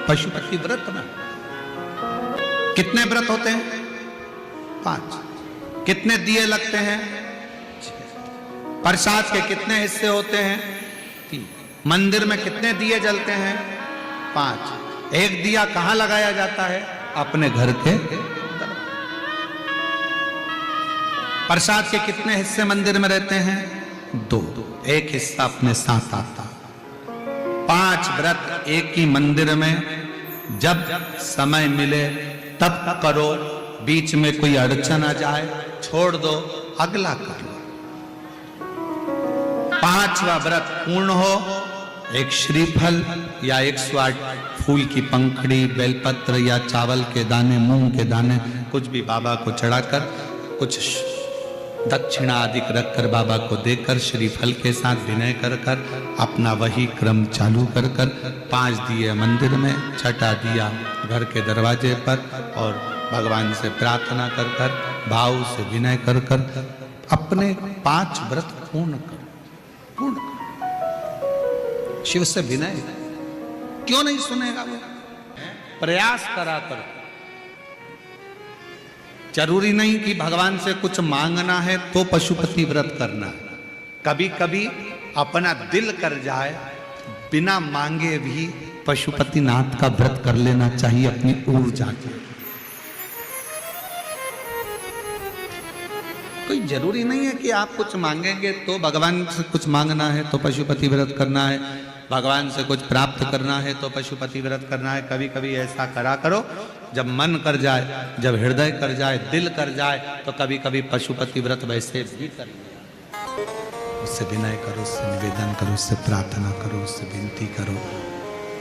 पशुपति व्रत ना। कितने व्रत होते हैं? 5। कितने दिए लगते हैं? 6। प्रसाद के कितने हिस्से होते हैं? 3। मंदिर में कितने दिए जलते हैं? 5। एक दिया कहां लगाया जाता है? अपने घर के। प्रसाद के कितने हिस्से मंदिर में रहते हैं? 2। एक हिस्सा अपने साथ आता। 5 व्रत एक ही मंदिर में जब समय मिले तब करो, बीच में कोई अड़चन आ जाए छोड़ दो, अगला कर लो। 5वां व्रत पूर्ण हो, एक श्रीफल या 108 फूल की पंखड़ी, बेलपत्र या चावल के दाने, मूंग के दाने, कुछ भी बाबा को चढ़ाकर, कुछ दक्षिणा आदि रखकर बाबा को देकर श्रीफल के साथ विनय कर कर अपना वही क्रम चालू कर कर 5 दिए मंदिर में, 6ठा दिया घर के दरवाजे पर, और भगवान से प्रार्थना कर कर, भाव से विनय कर कर अपने 5 व्रत पूर्ण कर। शिव से विनय क्यों नहीं सुनेगा वो? प्रयास करा कर। जरूरी नहीं कि भगवान से कुछ मांगना है तो पशुपति व्रत करना है। कभी कभी अपना दिल कर जाए, बिना मांगे भी पशुपति नाथ का व्रत कर लेना चाहिए अपनी ऊर्जा के। कोई जरूरी नहीं है कि आप कुछ मांगेंगे तो भगवान से कुछ मांगना है तो पशुपति व्रत करना है, भगवान से कुछ प्राप्त करना है तो पशुपति व्रत करना है। कभी कभी ऐसा करा करो, जब मन कर जाए, जब हृदय कर जाए, दिल कर जाए, तो कभी कभी पशुपति व्रत वैसे भी कर लिया। उससे विनय करो, उससे निवेदन करो, उससे प्रार्थना करो, उससे विनती करो।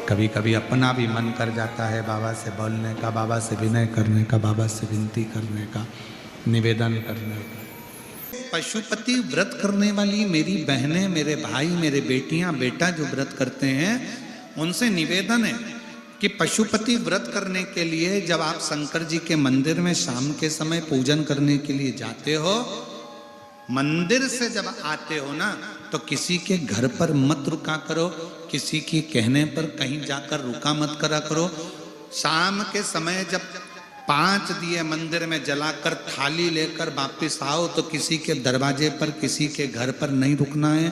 कभी कभी अपना भी मन कर जाता है बाबा से बोलने का, बाबा से विनय करने का, बाबा से विनती करने का, निवेदन करने का। पशुपति व्रत करने वाली मेरी बहनें, मेरे भाई, मेरे बेटियां, बेटा जो व्रत करते हैं, उनसे निवेदन है कि पशुपति व्रत करने के लिए जब आप शंकर जी के मंदिर में शाम के समय पूजन करने के लिए जाते हो, मंदिर से जब आते हो ना, तो किसी के घर पर मत रुका करो, किसी के कहने पर कहीं जाकर रुका मत करा करो। शाम के समय जब 5 दिए मंदिर में जलाकर थाली लेकर वापिस आओ तो किसी के दरवाजे पर, किसी के घर पर नहीं रुकना है,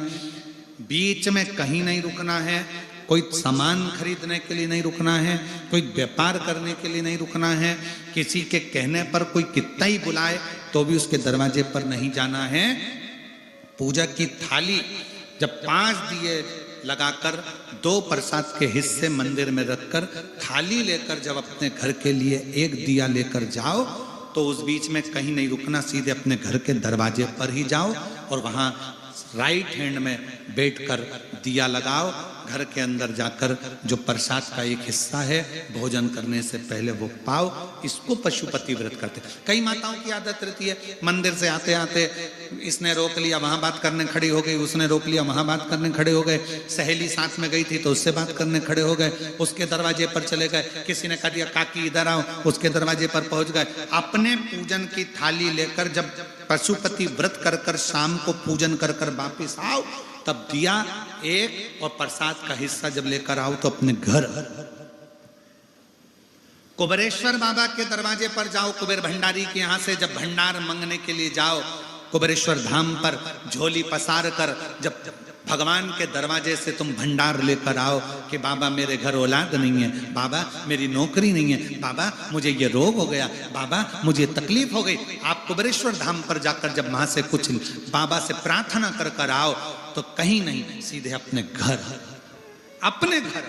बीच में कहीं नहीं रुकना है, कोई सामान खरीदने के लिए नहीं रुकना है, कोई व्यापार करने के लिए नहीं रुकना है, किसी के कहने पर कोई कितना ही बुलाए तो भी उसके दरवाजे पर नहीं जाना है। पूजा की थाली जब 5 दिए लगाकर 2 प्रसाद के हिस्से मंदिर में रखकर थाली लेकर जब अपने घर के लिए 1 दिया लेकर जाओ तो उस बीच में कहीं नहीं रुकना, सीधे अपने घर के दरवाजे पर ही जाओ और वहां राइट हैंड में बैठकर दिया लगाओ। घर के अंदर जाकर जो प्रसाद का एक हिस्सा है भोजन करने से पहले वो पाओ। इसको पशुपति व्रत करते। कई माताओं की आदत रहती है, मंदिर से आते आते इसने रोक लिया, वहां बात करने खड़ी हो गई, उसने रोक लिया, वहां बात करने खड़े हो गए, सहेली साथ में गई थी तो उससे बात करने खड़े हो गए, उसके दरवाजे पर चले गए, किसी ने कह दिया काकी इधर आओ, उसके दरवाजे पर पहुंच गए। अपने पूजन की थाली लेकर जब पशुपति व्रत कर कर शाम को पूजन कर कर वापिस आओ, तब दिया एक और प्रसाद का हिस्सा जब लेकर आओ तो अपने घर कुबेरेश्वर बाबा के दरवाजे पर जाओ, कुबेर भंडारी के यहां से जब भंडार मांगने के लिए जाओ, कुबेरेश्वर धाम पर झोली पसार कर जब भगवान के दरवाजे से तुम भंडार लेकर आओ कि बाबा मेरे घर औलाद नहीं है, बाबा मेरी नौकरी नहीं है, बाबा मुझे ये रोग हो गया, बाबा मुझे तकलीफ हो गई। आप कुबेरेश्वर धाम पर जाकर जब वहां से कुछ बाबा से प्रार्थना कर कर आओ तो कहीं नहीं, सीधे अपने घर, अपने घर,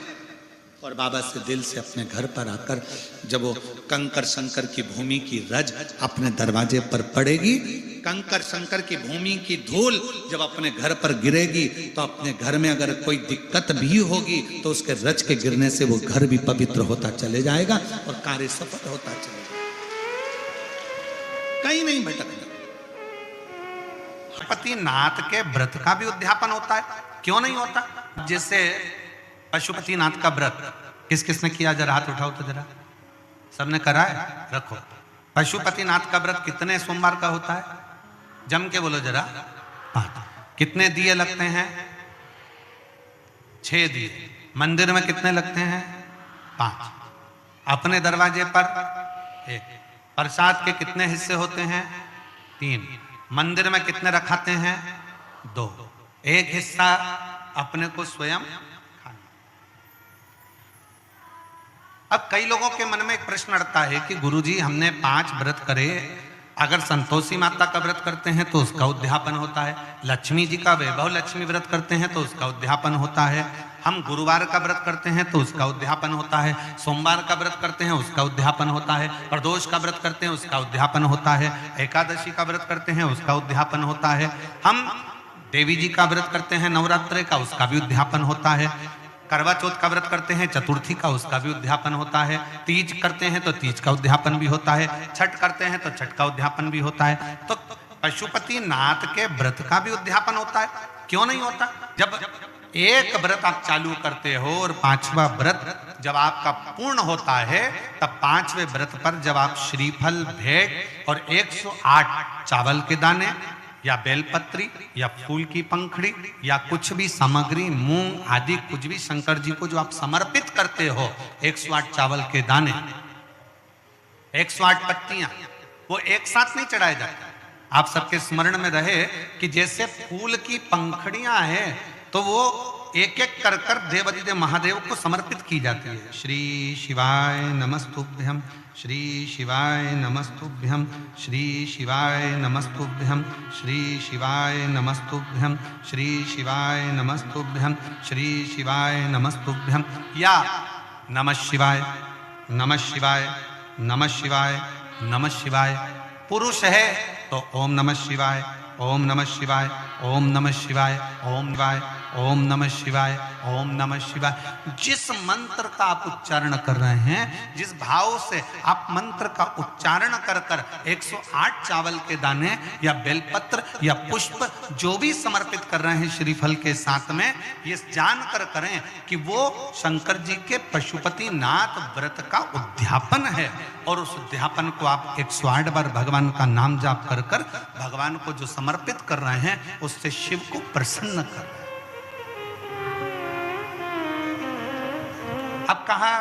और बाबा से दिल से अपने घर पर आकर जब वो कंकर शंकर की भूमि की रज अपने दरवाजे पर पड़ेगी, कंकर शंकर की भूमि की धूल जब अपने घर पर गिरेगी तो अपने घर में अगर कोई दिक्कत भी होगी तो उसके रज के गिरने से वो घर भी पवित्र होता चले जाएगा और कार्य सफल होता चले जाएगा। कहीं नहीं भटकना। पशुपति नाथ के व्रत का भी उद्यापन होता है, क्यों नहीं होता? जैसे पशुपति नाथ का व्रत किस किसने किया? जरा हाथ उठाओ तो जरा, सबने करा है? रखो। पशुपति नाथ का व्रत कितने सोमवार का होता है? जम के बोलो जरा। 5। कितने दिए लगते हैं? 6 दिए। मंदिर में कितने लगते हैं? 5। अपने दरवाजे पर 1। प्रसाद के कितने हिस्से होते हैं? 3। मंदिर में कितने रखाते हैं? 2। एक हिस्सा अपने को स्वयं खाना। अब कई लोगों के मन में एक प्रश्न अड़ता है कि गुरुजी हमने 5 व्रत करे, अगर संतोषी माता का व्रत करते हैं तो उसका उद्यापन होता है, लक्ष्मी जी का वैभव लक्ष्मी व्रत करते हैं तो उसका उद्यापन होता है, हम गुरुवार का व्रत करते हैं तो उसका उद्यापन होता है, सोमवार का व्रत करते हैं उसका उद्यापन होता है, प्रदोष का व्रत करते हैं उसका उद्यापन होता है, एकादशी का व्रत करते हैं उसका उद्यापन होता है, हम देवी जी का व्रत करते हैं नवरात्रि का उसका भी उद्यापन होता है, करवा चौथ का व्रत करते हैं चतुर्थी का उसका भी उद्यापन होता है, तीज करते हैं तो तीज का उद्यापन भी होता है, छठ करते हैं तो छठ का उद्यापन भी होता है। तो पशुपति नाथ के व्रत का भी उद्यापन होता है, क्यों नहीं होता? जब एक व्रत आप चालू करते हो और 5वां व्रत जब आपका पूर्ण होता है, तब 5वें व्रत पर जब आप श्रीफल, भेंट और 108 चावल के दाने या बेलपत्री या फूल की पंखड़ी या कुछ भी सामग्री, मूंग आदि कुछ भी शंकर जी को जो आप समर्पित करते हो, 108 चावल के दाने, 108 पत्तियां, वो एक साथ नहीं चढ़ाए जाते। आप सबके स्मरण में रहे कि जैसे फूल की पंखड़ियां हैं तो वो एक एक कर कर देवाधिदेव महादेव को समर्पित की जाती है। श्री शिवाय नमस्तुभ्यम, श्री शिवाय नमस्तुभ्यम, श्री शिवाय नमस्तुभ्यम, श्री शिवाय नमस्तुभ्यम, श्री शिवाय नमस्तुभ्यम, श्री शिवाय नमस्तुभ्यम, या नमः शिवाय, नमः शिवाय, नमः शिवाय, नमः शिवाय। पुरुष है तो ओम नमः शिवाय, ओम नमः शिवाय, ओम नमः शिवाय, ओम शिवाय, ओम नमः शिवाय, ओम नमः शिवाय। जिस मंत्र का आप उच्चारण कर रहे हैं, जिस भाव से आप मंत्र का उच्चारण कर कर 108 चावल के दाने या बेलपत्र या पुष्प जो भी समर्पित कर रहे हैं श्रीफल के साथ में, ये जानकर करें कि वो शंकर जी के पशुपति नाथ व्रत का उद्यापन है। और उस उद्यापन को आप 108 बार भगवान का नाम जाप कर कर भगवान को जो समर्पित कर रहे हैं, उससे शिव को प्रसन्न कर रहे हैं। अब कहा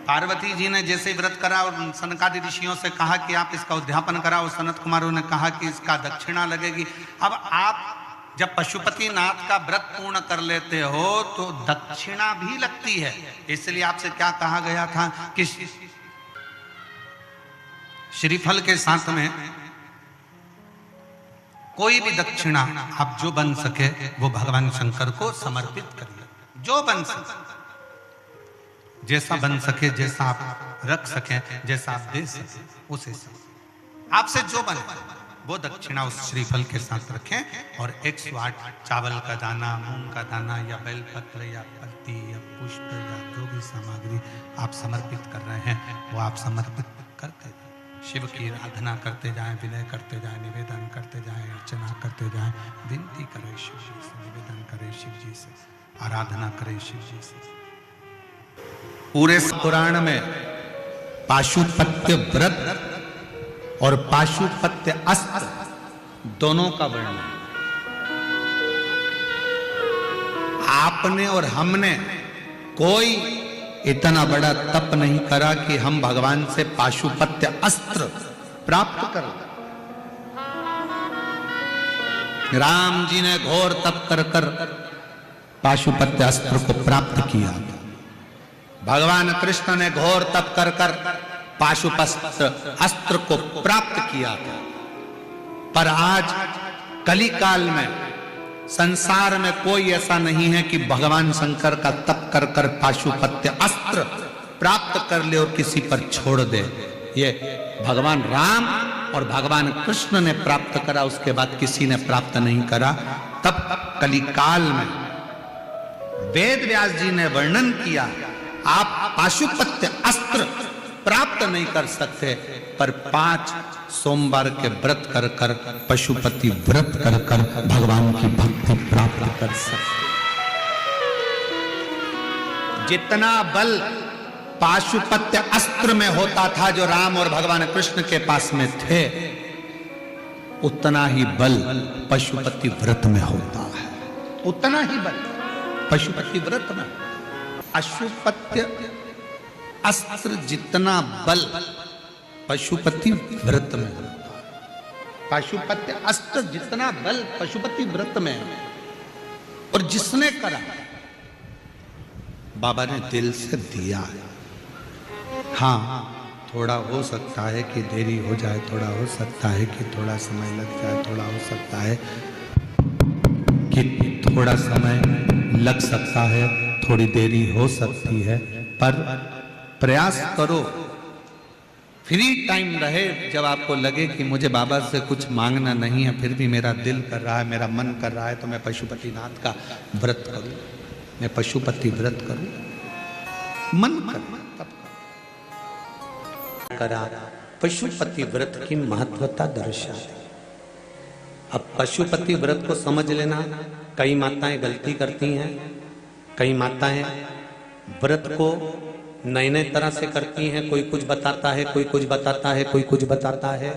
पार्वती जी ने जैसे व्रत करा और सनकादि ऋषियों से कहा कि आप इसका उद्यापन कराओ, सनत कुमारों ने कहा कि इसका दक्षिणा लगेगी। अब आप जब पशुपति नाथ का व्रत पूर्ण कर लेते हो तो दक्षिणा भी लगती है। इसलिए आपसे क्या कहा गया था कि श्रीफल के साथ में कोई भी दक्षिणा आप जो बन सके वो भगवान शंकर को समर्पित करिए, जो बन सके, जैसा बन सके, जैसा आप रख सके, जैसा आप दे सके, उसे आपसे जो बने वो दक्षिणा उस श्रीफल के साथ रखें। और 108 चावल का दाना, मूंग का दाना या बेलपत्र या पत्ती या पुष्प या जो भी सामग्री आप समर्पित कर रहे हैं, वो आप समर्पित करते जाएं, शिव की आराधना करते जाएं, विनय करते जाएं, निवेदन करते जाएं, अर्चना करते जाएं, विनती करें शिव जी से, निवेदन करें शिव जी से, आराधना करें शिव जी से। पूरे पुराण में पाशुपत्य व्रत और पाशुपत्य अस्त्र दोनों का वर्णन। आपने और हमने कोई इतना बड़ा तप नहीं करा कि हम भगवान से पाशुपत्य अस्त्र प्राप्त करें। राम जी ने घोर तप कर कर पाशुपत्य अस्त्र को प्राप्त किया। भगवान कृष्ण ने घोर तप कर कर पाशुपत्र अस्त्र को प्राप्त किया था। पर आज कली काल में संसार में कोई ऐसा नहीं है कि भगवान शंकर का तप कर कर पाशुपत्य अस्त्र प्राप्त कर ले और किसी पर छोड़ दे। ये भगवान राम और भगवान कृष्ण ने प्राप्त करा, उसके बाद किसी ने प्राप्त नहीं करा। तब कली काल में वेद व्यास जी ने वर्णन किया, आप पाशुपत्य अस्त्र प्राप्त नहीं कर सकते, पर 5 सोमवार के व्रत कर कर, पशुपति व्रत कर कर भगवान की भक्ति प्राप्त कर सकते। जितना बल पाशुपत्य अस्त्र में होता था जो राम और भगवान कृष्ण के पास में थे, उतना ही बल पशुपति व्रत में होता है। उतना ही बल पशुपति व्रत में। अशुपत्य अस्त्र जितना बल पशुपति व्रत में होता है। पशुपति अस्त्र जितना बल पशुपति व्रत में है। और जिसने करा बाबा ने दिल से दिया है। हाँ, थोड़ा हो सकता है कि देरी हो जाए, थोड़ा हो सकता है कि थोड़ा समय लग जाए, थोड़ा हो सकता है कि थोड़ा समय लग सकता है, थोड़ी देरी हो सकती है, पर प्रयास करो। फ्री टाइम रहे, जब आपको लगे कि मुझे बाबा से कुछ मांगना नहीं है, फिर भी मेरा दिल कर रहा है, मेरा मन कर रहा है, तो मैं पशुपतिनाथ का व्रत करूं, मैं पशुपति व्रत करूं। मन करना तब करा। पशुपति व्रत की महत्वता दर्शाते। अब पशुपति व्रत को समझ लेना। कई माताएं गलती करती हैं, कई माताएं व्रत को नए नए तरह से करती हैं। कोई कुछ बताता है, कोई कुछ बताता है, कोई कुछ बताता है।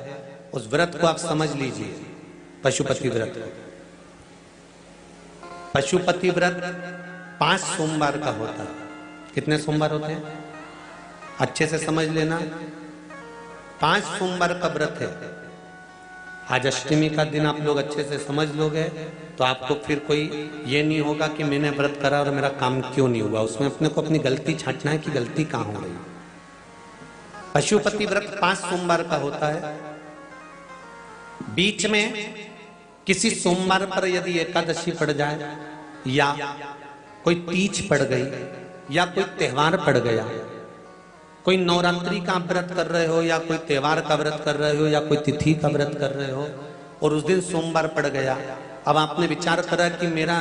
उस व्रत को आप समझ लीजिए, पशुपति व्रत। पशुपति व्रत 5 सोमवार का होता है। कितने सोमवार होते हैं? अच्छे से समझ लेना। 5 सोमवार का व्रत है। आज अष्टमी का दिन आप लोग अच्छे से समझ लोगे तो आपको फिर कोई ये नहीं होगा कि मैंने व्रत करा और मेरा काम क्यों नहीं हुआ। उसमें अपने को अपनी गलती छांटना है कि गलती कहां हो रही। पशुपति व्रत 5 सोमवार का होता है। बीच में किसी सोमवार पर यदि एकादशी पड़ जाए, या कोई तीज पड़ गई, या कोई त्योहार पड़ गया, कोई नवरात्रि का व्रत कर रहे हो, या कोई त्योहार का व्रत कर रहे हो, या कोई तिथि का व्रत कर रहे हो, और उस दिन सोमवार पड़ गया। अब आपने विचार करा कि मेरा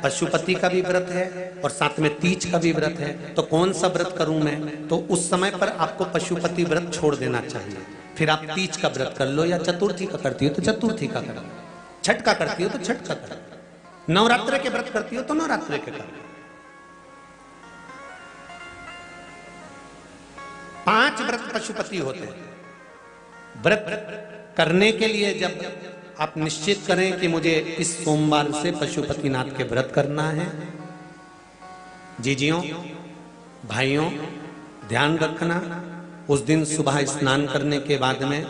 पशुपति का भी व्रत है और साथ में तीज का भी व्रत है, तो कौन सा व्रत करूं मैं? तो उस समय पर आपको पशुपति व्रत छोड़ देना चाहिए। फिर आप तीज का व्रत कर लो, या चतुर्थी का करती हो तो चतुर्थी का कर लो, छठ का करती हो तो छठ का कर लो, नवरात्रि के व्रत करती हो तो नवरात्रि के कर लो। 5 व्रत पशुपति होते हैं। व्रत करने के लिए जब आप निश्चित करें कि मुझे इस सोमवार से पशुपतिनाथ के व्रत करना है, जीजियों भाइयों ध्यान रखना, उस दिन सुबह स्नान करने के बाद में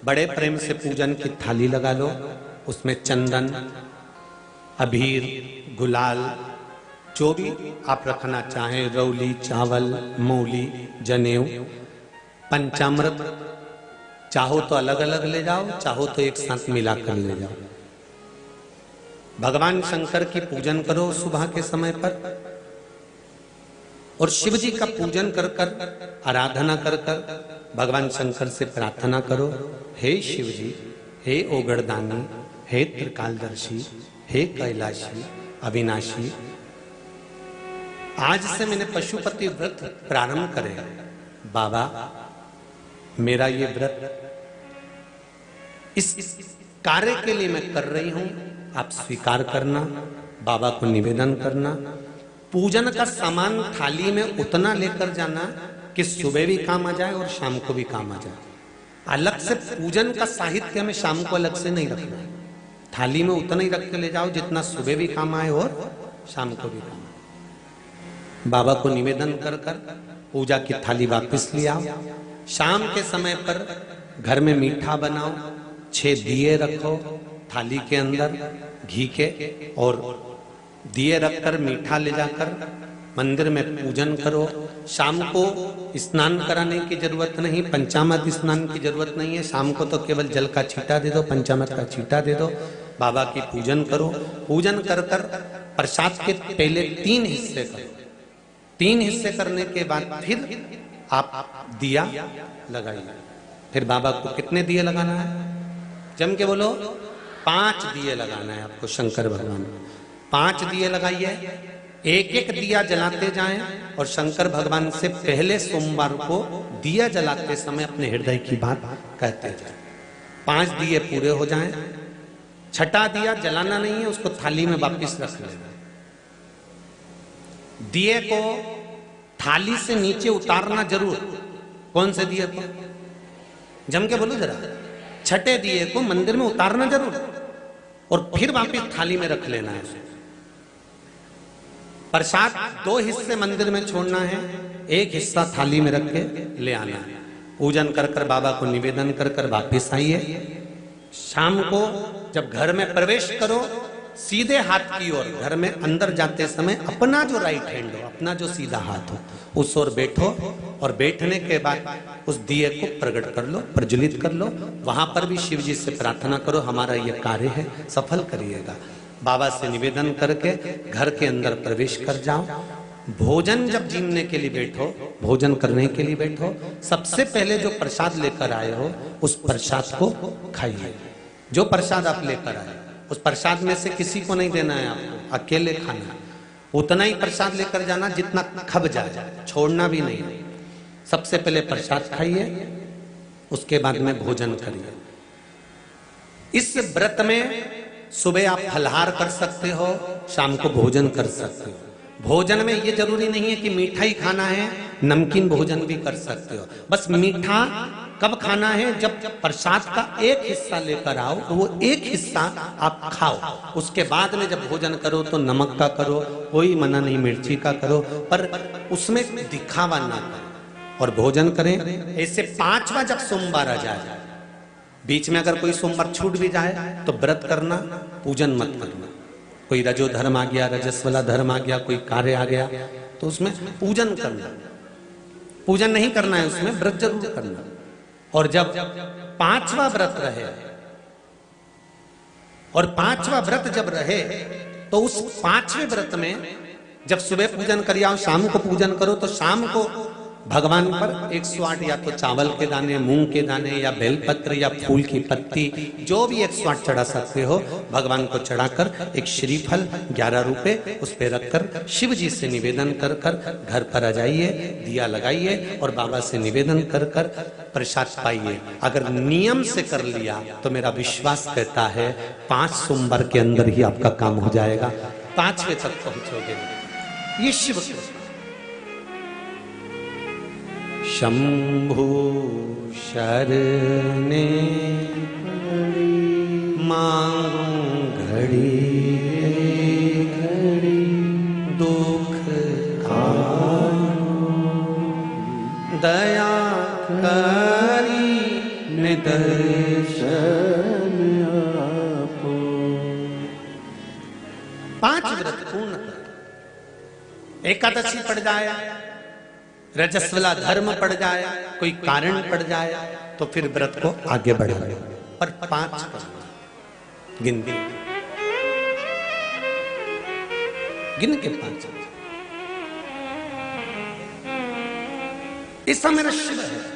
बड़े प्रेम से पूजन की थाली लगा लो। उसमें चंदन, अबीर, गुलाल, जो भी आप रखना चाहें, रौली, चावल, मौली, जनेऊ, पंचामृत, चाहो तो अलग अलग ले जाओ, चाहो तो एक साथ मिलाकर ले जाओ। भगवान शंकर की पूजन करो सुबह के समय पर, और शिव जी का पूजन कर कर, आराधना कर कर भगवान शंकर से प्रार्थना करो, हे शिव जी, हे ओगड़दानी, हे त्रिकालदर्शी, हे कैलाशी, अविनाशी, आज से मैंने पशुपति व्रत प्रारंभ करे। बाबा मेरा ये व्रत इस कार्य के लिए मैं कर रही हूं, आप स्वीकार करना। बाबा को निवेदन करना। पूजन का सामान थाली में उतना लेकर जाना कि सुबह भी काम आ जाए और शाम को भी काम आ जाए। अलग से पूजन का साहित्य में शाम को अलग से नहीं रखना। थाली में उतना ही रख के ले जाओ जितना सुबह भी काम आए और शाम को भी काम आए। बाबा को निवेदन कर कर पूजा की थाली वापस ले आओ। शाम के समय पर घर में मीठा बनाओ, 6 दिए रखो थाली के अंदर घी के, और दिए रखकर मीठा ले जाकर मंदिर में पूजन करो। शाम को स्नान कराने की जरूरत नहीं, पंचामृत स्नान की जरूरत नहीं है। शाम को तो केवल जल का छींटा दे दो, पंचामृत का छींटा दे दो, बाबा की पूजन करो। पूजन कर कर प्रसाद के पहले 3 हिस्से करो। 3 हिस्से करने के बाद फिर आप दिया लगाइए। फिर बाबा को कितने दिए लगाना है? जम के बोलो, 5 दिए लगाना है आपको शंकर भगवान को। 5 दिए लगाइए, एक एक दिया जलाते जाएं, और शंकर भगवान से पहले सोमवार को दिया जलाते समय अपने हृदय की बात कहते जाएं। 5 दिए पूरे हो जाएं। छठा दिया जलाना नहीं है, उसको थाली में वापस रख लेना। दिए को थाली से नीचे उतारना जरूर। कौन से दिए को? जम के बोलो जरा। छठे दिए को मंदिर में उतारना जरूर, और फिर वापस थाली में रख लेना है। प्रसाद 2 हिस्से मंदिर में छोड़ना है, एक हिस्सा थाली में रख के ले आना है। पूजन कर कर बाबा को निवेदन कर कर वापिस आइए। शाम को जब घर में प्रवेश करो, सीधे हाथ की ओर, घर में अंदर जाते समय अपना जो राइट हैंड हो, अपना जो सीधा हाथ हो, उस ओर बैठो और बैठने के बाद उस दिए को प्रकट कर लो, प्रज्वलित कर लो। वहां पर भी शिव जी से प्रार्थना करो, हमारा यह कार्य है, सफल करिएगा। बाबा से निवेदन करके घर के अंदर प्रवेश कर जाओ। भोजन जब जीमने के लिए बैठो, भोजन करने के लिए बैठो, सबसे पहले जो प्रसाद लेकर आए हो उस प्रसाद को खाइए। जो प्रसाद आप लेकर आए उस प्रसाद में से किसी को नहीं देना है, आपको अकेले खाना। उतना ही प्रसाद लेकर जाना जितना खब जाए, छोड़ना भी नहीं। सबसे पहले प्रसाद खाइए, उसके बाद में भोजन करिए। इस व्रत में सुबह आप फलहार कर सकते हो, शाम को भोजन कर सकते हो। भोजन में ये जरूरी नहीं है कि मीठा ही खाना है, नमकीन भोजन भी कर सकते हो। बस मीठा कब खाना है, जब प्रसाद का एक हिस्सा लेकर आओ तो वो एक हिस्सा आप खाओ। उसके बाद में जब भोजन करो तो नमक का करो, कोई मना नहीं, मिर्ची का करो, पर उसमें दिखावा ना करो और भोजन करें। ऐसे 5वां जब सोमवार आ जाए, बीच में अगर कोई सोमवार छूट भी जाए तो व्रत करना, पूजन मत करना। कोई रजो धर्म आ गया, रजस वाला धर्म आ गया, कोई कार्य आ गया तो उसमें पूजन करना, पूजन नहीं करना है, उसमें व्रत जरूर करना। और जब 5वां व्रत रहे और 5वां व्रत जब रहे तो उस 5वें व्रत में जब सुबह पूजन कर आओ, शाम को पूजन करो, तो शाम को भगवान पर 108 या तो चावल के दाने, मूंग के दाने या बेलपत्र या फूल की पत्ती, जो भी 108 चढ़ा सकते हो, भगवान को चढ़ाकर एक श्रीफल 11 रुपए उस पे रखकर शिव जी से निवेदन कर कर घर पर आ जाइए, दिया लगाइए और बाबा से निवेदन कर कर प्रसाद पाइए। अगर नियम से कर लिया तो मेरा विश्वास कहता है 5 सोमवार के अंदर ही आपका काम हो जाएगा, 5वें तक पहुंचोगे। ये शिव शंभु शरणे मांगू घड़ी घड़ी दुख दया करी निदर्शन आपो। 5 व्रत पूर्ण कर, एकादशी पड़ जाए, रजस्वला धर्म पड़ जाए, कोई कारण पड़ जाए तो फिर व्रत को आगे बढ़ाओ, पर 5 गिन के 5। ऐसा मेरा शिव है।